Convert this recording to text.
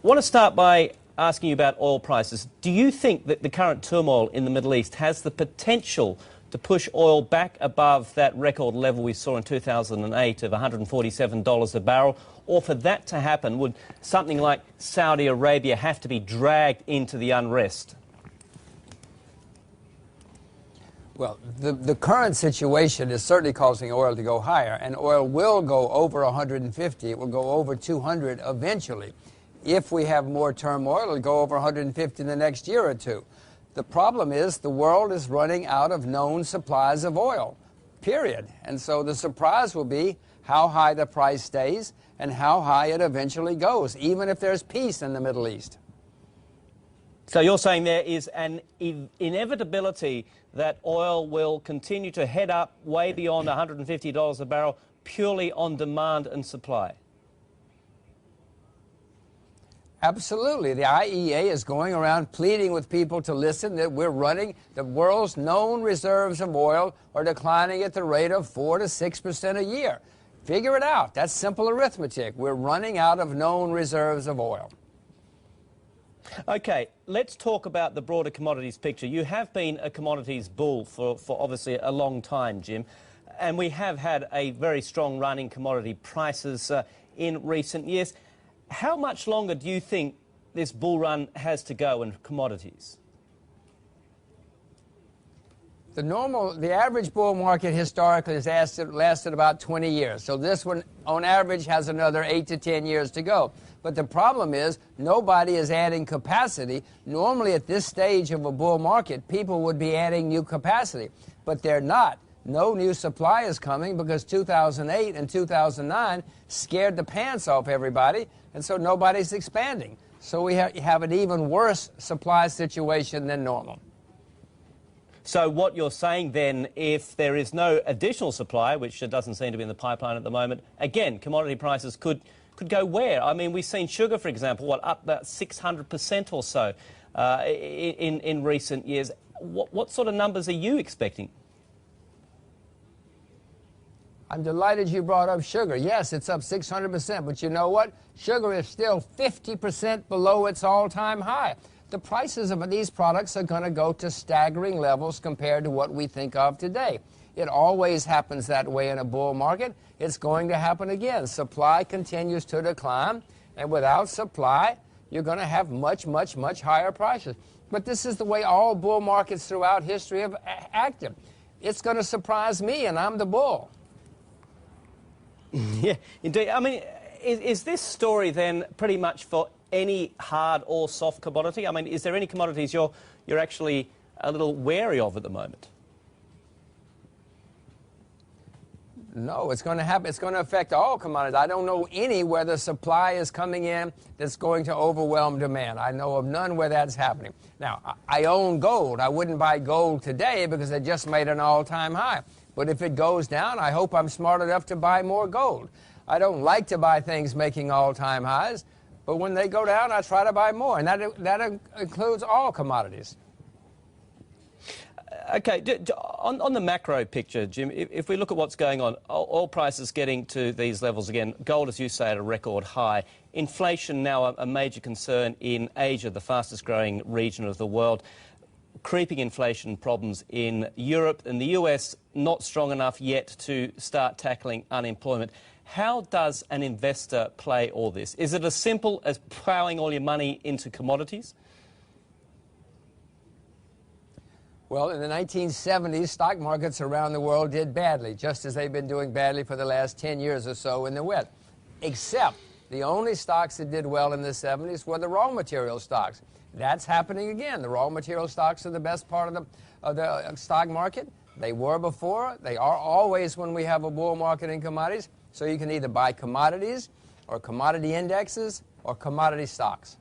want to start by asking you about oil prices. Do you think that the current turmoil in the Middle East has the potential to push oil back above that record level we saw in 2008 of $147 a barrel? Or for that to happen, would something like Saudi Arabia have to be dragged into the unrest? Well, the current situation is certainly causing oil to go higher, and oil will go over 150. It will go over 200 eventually. If we have more turmoil, it'll go over 150 in the next year or two. The problem is the world is running out of known supplies of oil, period. And so the surprise will be how high the price stays and how high it eventually goes, even if there's peace in the Middle East. So you're saying there is an inevitability that oil will continue to head up way beyond $150 a barrel purely on demand and supply? Absolutely. The IEA is going around pleading with people to listen that we're running, the world's known reserves of oil are declining at the rate of 4 to 6% a year. Figure it out. That's simple arithmetic. We're running out of known reserves of oil. Okay, let's talk about the broader commodities picture. You have been a commodities bull for obviously a long time, Jim, and we have had a very strong run in commodity prices in recent years. How much longer do you think this bull run has to go in commodities? The average bull market historically has lasted about 20 years. So this one, on average, has another 8 to 10 years to go. But the problem is nobody is adding capacity. Normally at this stage of a bull market, people would be adding new capacity, but they're not. No new supply is coming because 2008 and 2009 scared the pants off everybody, and so nobody's expanding. So we have an even worse supply situation than normal. So what you're saying then, if there is no additional supply, which doesn't seem to be in the pipeline at the moment, again, commodity prices could go where? I mean, we've seen sugar, for example, up about 600% or so in recent years. What sort of numbers are you expecting? I'm delighted you brought up sugar. Yes, it's up 600%, but you know what? Sugar is still 50% below its all-time high. The prices of these products are going to go to staggering levels compared to what we think of today. It always happens that way in a bull market. It's going to happen again. Supply continues to decline, and without supply, you're going to have much, much, much higher prices. But this is the way all bull markets throughout history have acted. It's going to surprise me, and I'm the bull. Yeah, indeed. I mean, is this story then pretty much for any hard or soft commodity? I mean, is there any commodities you're actually a little wary of at the moment? No, it's going to happen. It's going to affect all commodities. I don't know any where the supply is coming in that's going to overwhelm demand. I know of none where that's happening. Now, I own gold. I wouldn't buy gold today because it just made an all-time high. But if it goes down, I hope I'm smart enough to buy more gold. I don't like to buy things making all-time highs, but when they go down, I try to buy more, and that includes all commodities. Okay, on the macro picture, Jim, if we look at what's going on, oil prices getting to these levels again, gold, as you say, at a record high, inflation now a major concern in Asia, the fastest growing region of the world, creeping inflation problems in Europe and the US, not strong enough yet to start tackling unemployment. How does an investor play all this? Is it as simple as ploughing all your money into commodities? Well, in the 1970s, stock markets around the world did badly, just as they've been doing badly for the last 10 years or so in the West. Except the only stocks that did well in the 70s were the raw material stocks. That's happening again. The raw material stocks are the best part of the stock market. They were before. They are always when we have a bull market in commodities. So you can either buy commodities or commodity indexes or commodity stocks.